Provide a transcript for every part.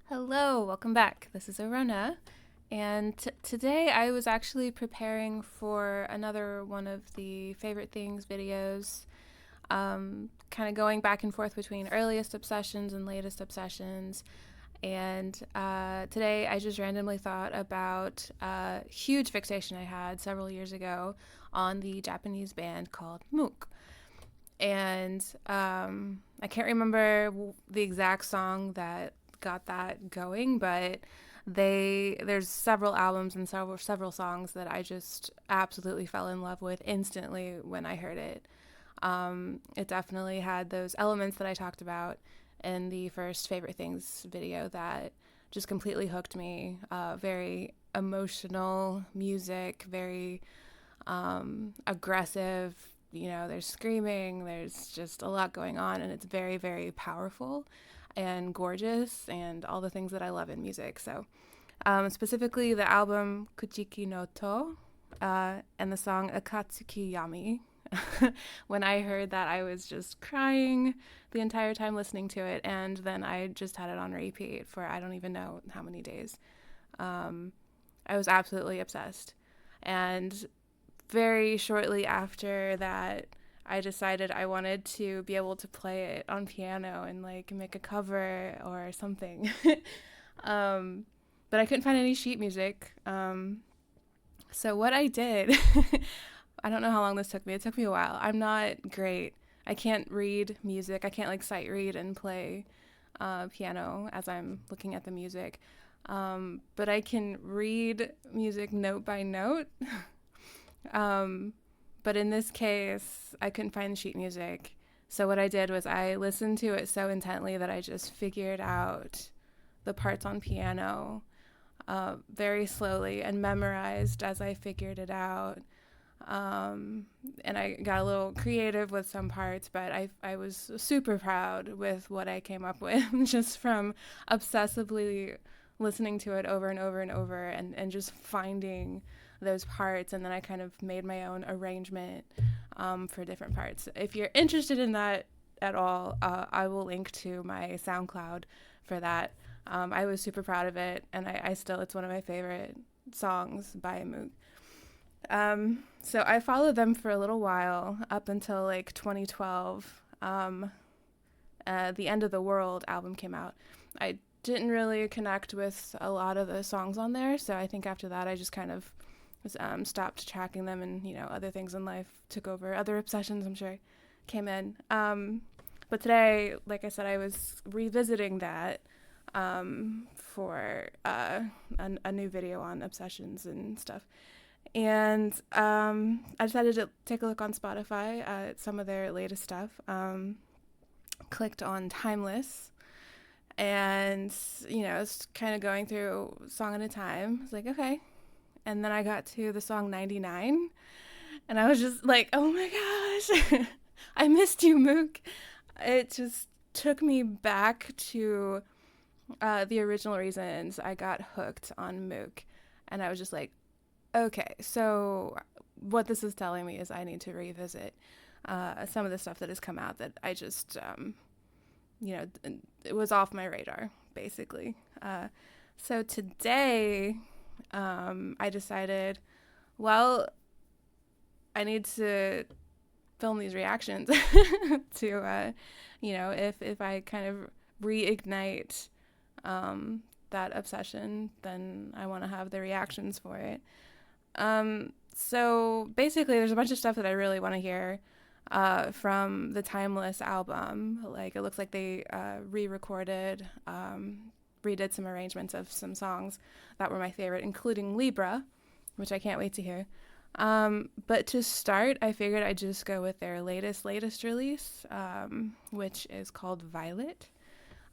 Hello, welcome back. This is Arona, and today I was actually preparing for another one of the favorite things videos, kind of going back and forth between earliest obsessions and latest obsessions. And today I just randomly thought about a huge fixation I had several years ago on the Japanese band called MUCC. And I can't remember the exact song that got that going, but there's several albums and several songs that I just absolutely fell in love with instantly when I heard it. It definitely had those elements that I talked about in the first favorite things video that just completely hooked me. Very emotional music, very aggressive. There's screaming, there's just a lot going on, and it's very, very powerful and gorgeous and all the things that I love in music. So specifically the album Kuchiki no To and the song Akatsuki Yami. When I heard that, I was just crying the entire time listening to it, and then I just had it on repeat for I don't even know how many days. I was absolutely obsessed. And very shortly after that, I decided I wanted to be able to play it on piano and like make a cover or something. But I couldn't find any sheet music. So what I did, I don't know how long this took me. It took me a while. I'm not great. I can't read music. I can't like sight read and play piano as I'm looking at the music. But I can read music note by note. But in this case, I couldn't find the sheet music. So what I did was I listened to it so intently that I just figured out the parts on piano very slowly and memorized as I figured it out. And I got a little creative with some parts, but I was super proud with what I came up with just from obsessively listening to it over and over and over and just finding those parts, and then I kind of made my own arrangement for different parts. If you're interested in that at all, I will link to my SoundCloud for that. I was super proud of it, and it's one of my favorite songs by MUCC. So I followed them for a little while, up until like 2012. The End of the World album came out. I didn't really connect with a lot of the songs on there, so I think after that I just kind of stopped tracking them, and other things in life took over. Other obsessions, I'm sure, came in. But today, like I said, I was revisiting that for a new video on obsessions and stuff. And I decided to take a look on Spotify at some of their latest stuff. Clicked on Timeless, and it's kind of going through song at a time. I was like, okay. And then I got to the song 99, and I was just like, oh my gosh, I missed you, MUCC. It just took me back to the original reasons I got hooked on MUCC. And I was just like, okay, so what this is telling me is I need to revisit some of the stuff that has come out that I just, it was off my radar, basically. So today, I decided, well, I need to film these reactions to, if I kind of reignite that obsession, then I want to have the reactions for it. So basically, there's a bunch of stuff that I really want to hear from the Timeless album. Like, it looks like they re-recorded, redid some arrangements of some songs that were my favorite, including Libra, which I can't wait to hear. But to start, I figured I'd just go with their latest release, which is called Violet.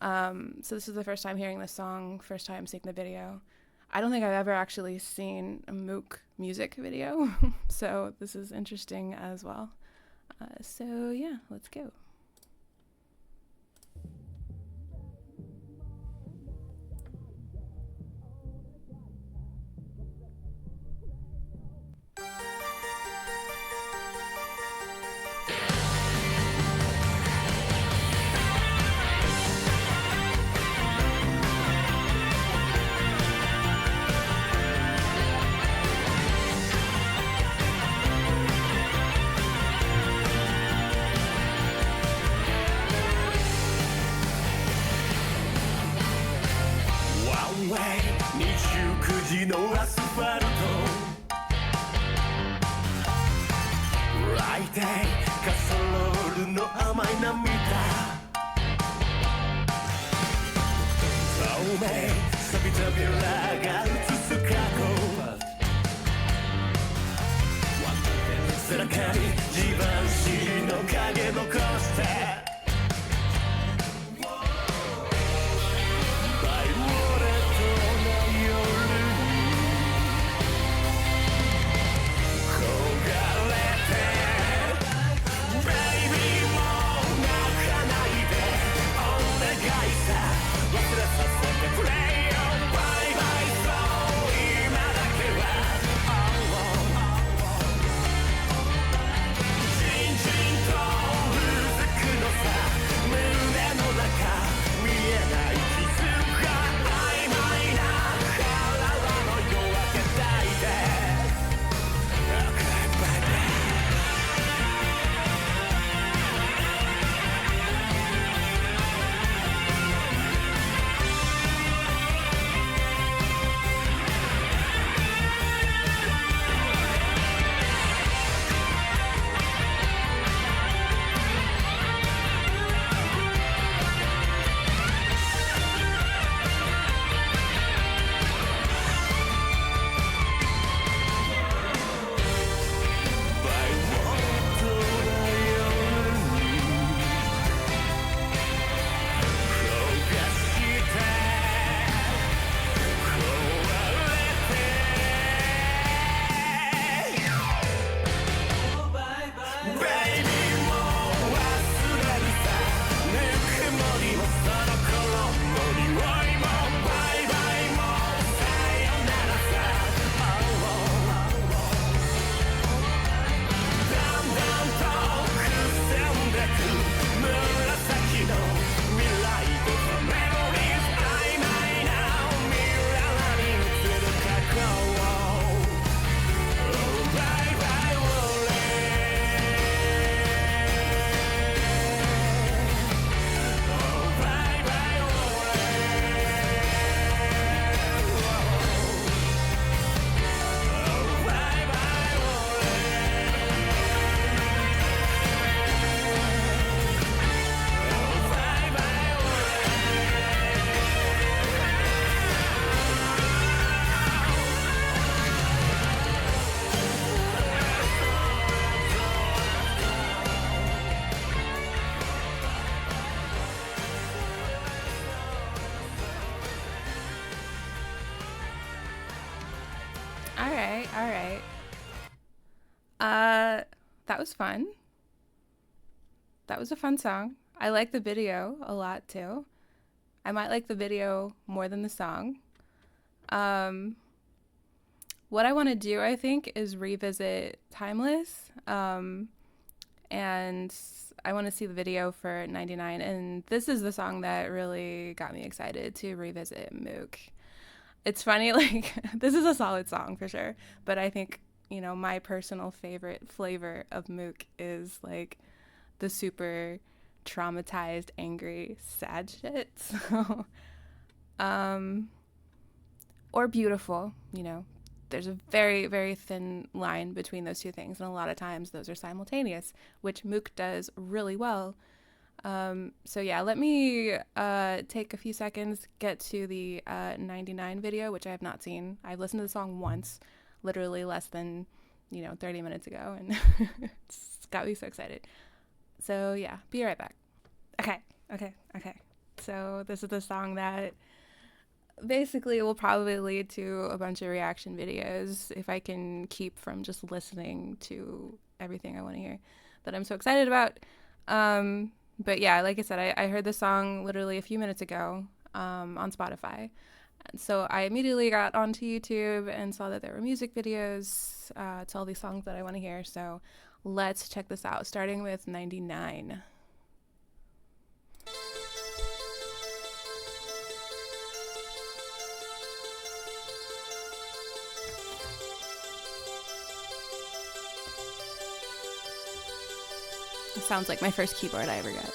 So this is the first time hearing this song, first time seeing the video. I don't think I've ever actually seen a MUCC music video, so this is interesting as well. So yeah, let's go. 29時のアスファルト来てカサロールの甘い涙透明錆びたビラが映す過去背中に地盤師の影残してAll right. That was fun. That was a fun song. I like the video a lot too. I might like the video more than the song. What I want to do, I think, is revisit Timeless. And I want to see the video for 99. And this is the song that really got me excited to revisit MUCC. It's funny, like, this is a solid song for sure. But I think, you know, my personal favorite flavor of MUCC is, like, the super traumatized, angry, sad shit. So, or beautiful, you know. There's a very, very thin line between those two things. And a lot of times those are simultaneous, which MUCC does really well. So yeah, let me take a few seconds, get to the 99 video, which I have not seen. I've listened to the song once, literally less than, 30 minutes ago, and it's got me so excited. So yeah, be right back. Okay. So this is the song that basically will probably lead to a bunch of reaction videos if I can keep from just listening to everything I want to hear that I'm so excited about. But yeah, like I said, I heard the song literally a few minutes ago on Spotify. And so I immediately got onto YouTube and saw that there were music videos to all these songs that I want to hear. So let's check this out, starting with 99. It sounds like my first keyboard I ever got.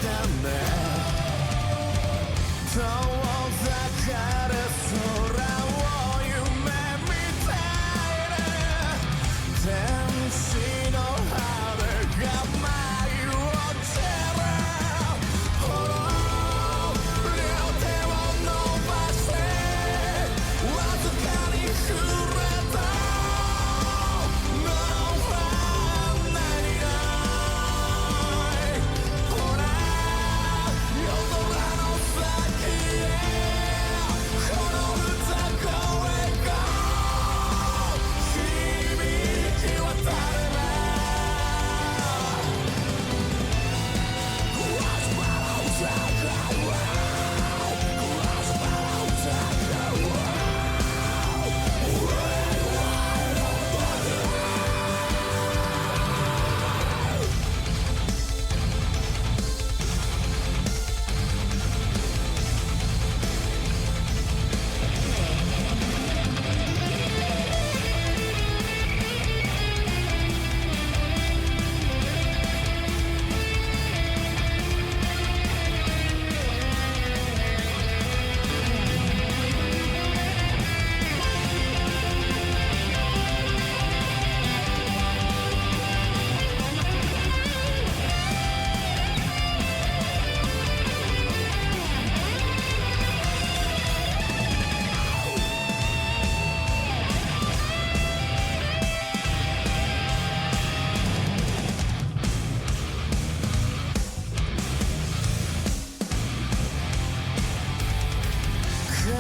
だね遠ざかる空を夢見ている天使の羽が舞い落ちるほろ両手を伸ばしてわずかに触れたのは何々ほら夜空の先へこの歌声が響き渡れば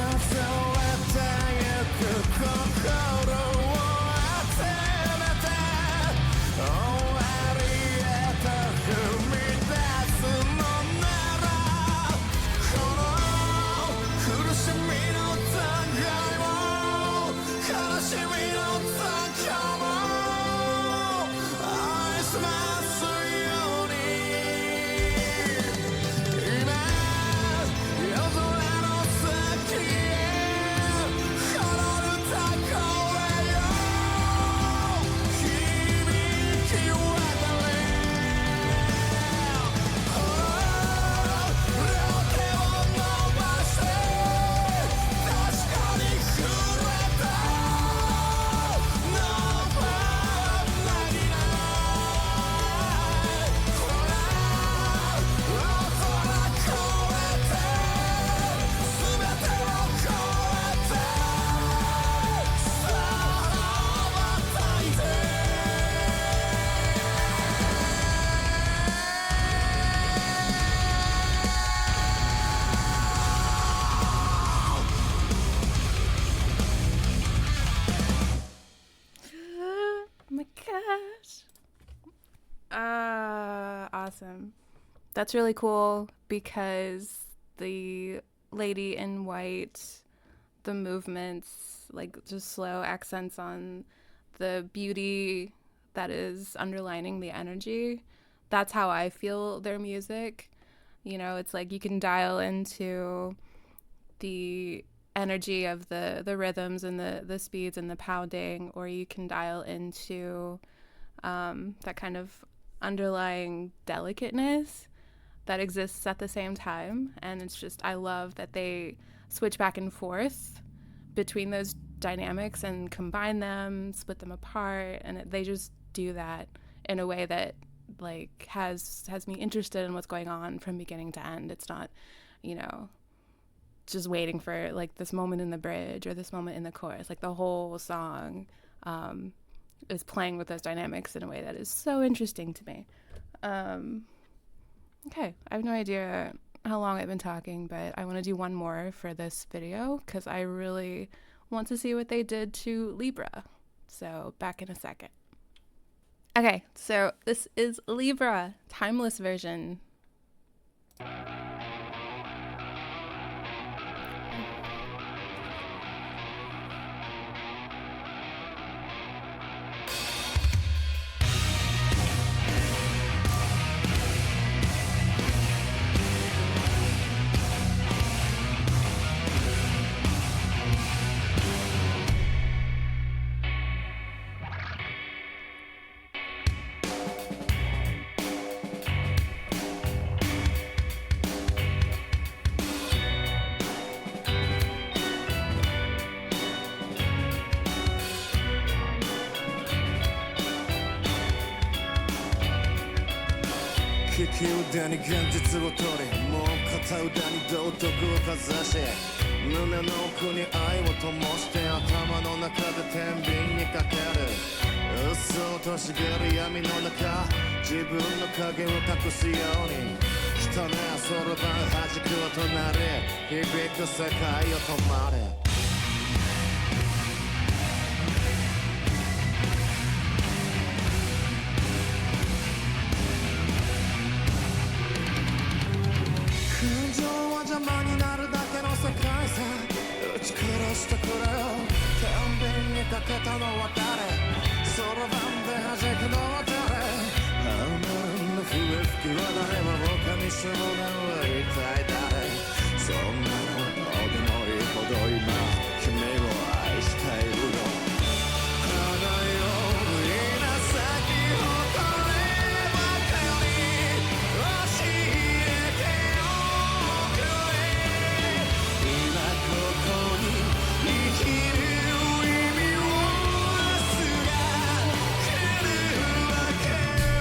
数えてゆく心を集めて終わりへと踏み出すのならこの苦しみの残骸も悲しみの残響も愛しますように今夜空の先へこの歌声よ響き渡れほら両手を伸ばして確かに触れたのは何々ほら大空越えて全てを越えてさあ羽ばたいてOh my gosh. Awesome. That's really cool because the lady in white, the movements, like just slow accents on the beauty that is underlining the energy. That's how I feel their music. You know, it's like you can dial into the energy of the rhythms and the speeds and the pounding, or you can dial into that kind of underlying delicateness that exists at the same time. And it's just, I love that they switch back and forth between those dynamics and combine them, split them apart, and they just do that in a way that like has me interested in what's going on from beginning to end. It's not, you know, just waiting for like this moment in the bridge or this moment in the chorus. Like the whole song is playing with those dynamics in a way that is so interesting to me. Okay, I have no idea how long I've been talking, but I want to do one more for this video because I really want to see what they did to Libra. So back in a second. Okay, so this is Libra, timeless version. 腕に現実を取りもう片腕に道徳をかざし胸の奥に愛を灯して頭の中で天秤にかけるうっそうと茂る闇の中自分の影を隠すように汚ねそろばん弾く音鳴り響く世界を止まれ感情は邪魔になるだけの世界さ打ち殺してくれよ天秤にかけたのは誰そろばんで弾くのは誰あの笛吹きは誰も狼少年は一体誰そんなのどうでもいいほど今君を愛しているよあのようにな咲き誇ればかり教えてよくれ今ここに生きる意味を明日が来るわけよ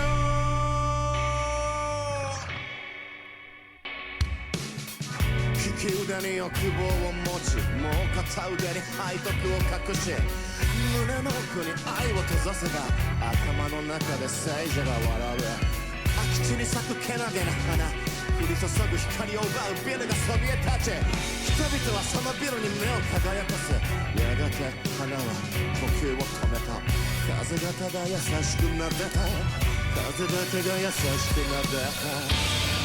利き腕に欲望を持ちもう片腕に背徳を隠し胸の奥に愛を閉ざせば頭の中で聖者が笑う空き地に咲くけなげな花降り注ぐ光を奪うビルがそびえ立ち人々はそのビルに目を輝かすやがて花は呼吸を止めた風がただ優しくなでた風だけが優しくなでた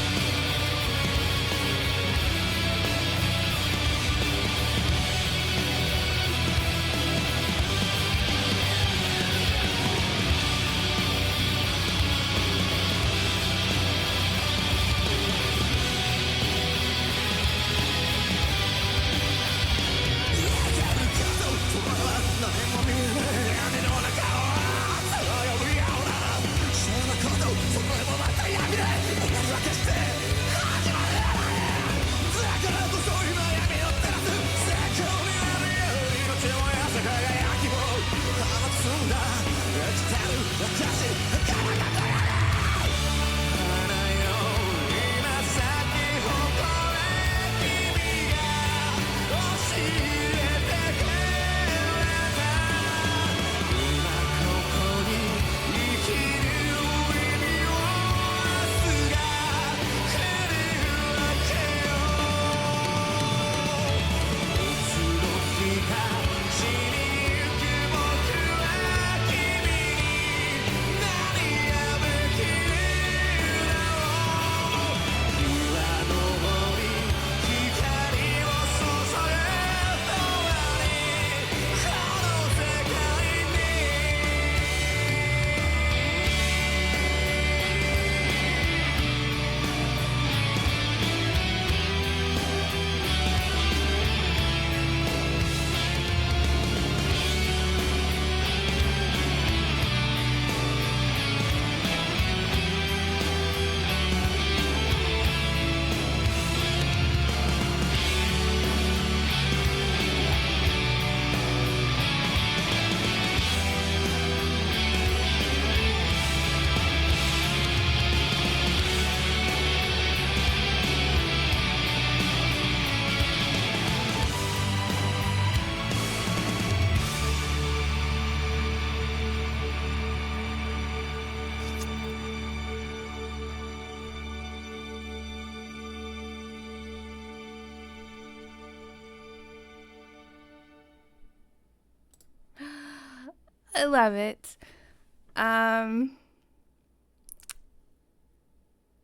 I love it.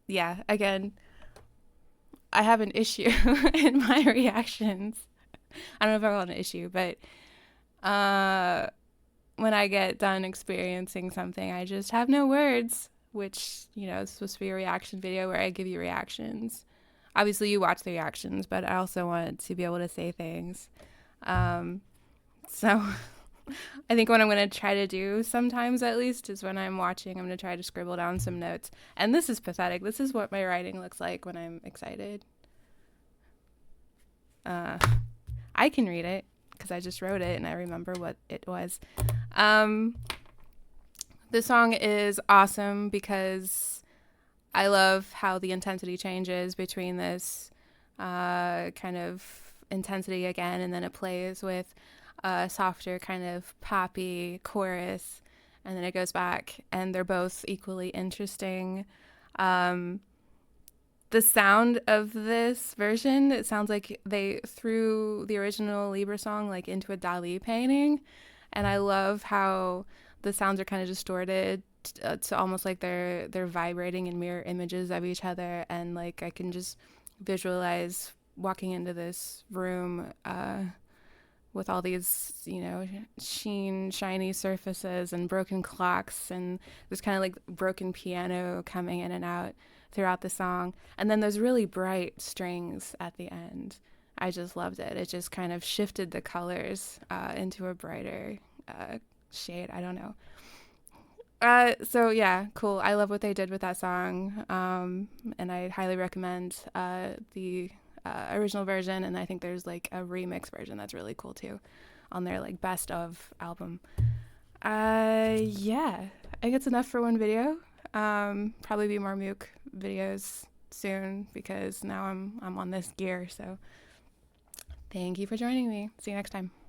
Yeah, again, I have an issue in my reactions. I don't know if I call it an issue, but when I get done experiencing something, I just have no words, which, is supposed to be a reaction video where I give you reactions. Obviously, you watch the reactions, but I also want to be able to say things. So I think what I'm going to try to do sometimes, at least, is when I'm watching, I'm going to try to scribble down some notes. And this is pathetic. This is what my writing looks like when I'm excited. I can read it because I just wrote it and I remember what it was. This song is awesome because I love how the intensity changes between this kind of intensity again, and then it plays with a softer kind of poppy chorus, and then it goes back, and they're both equally interesting. Um, the sound of this version, it sounds like they threw the original Libra song like into a Dali painting, and I love how the sounds are kind of distorted to almost like they're vibrating in mirror images of each other, and like I can just visualize walking into this room with all these, shiny surfaces and broken clocks, and there's kind of like broken piano coming in and out throughout the song. And then those really bright strings at the end. I just loved it. It just kind of shifted the colors into a brighter shade. I don't know. So yeah, cool. I love what they did with that song, and I highly recommend the original version. And I think there's like a remix version that's really cool too, on their like best of album. Yeah, I think it's enough for one video. Probably be more MUCC videos soon because now I'm on this gear. So thank you for joining me. See you next time.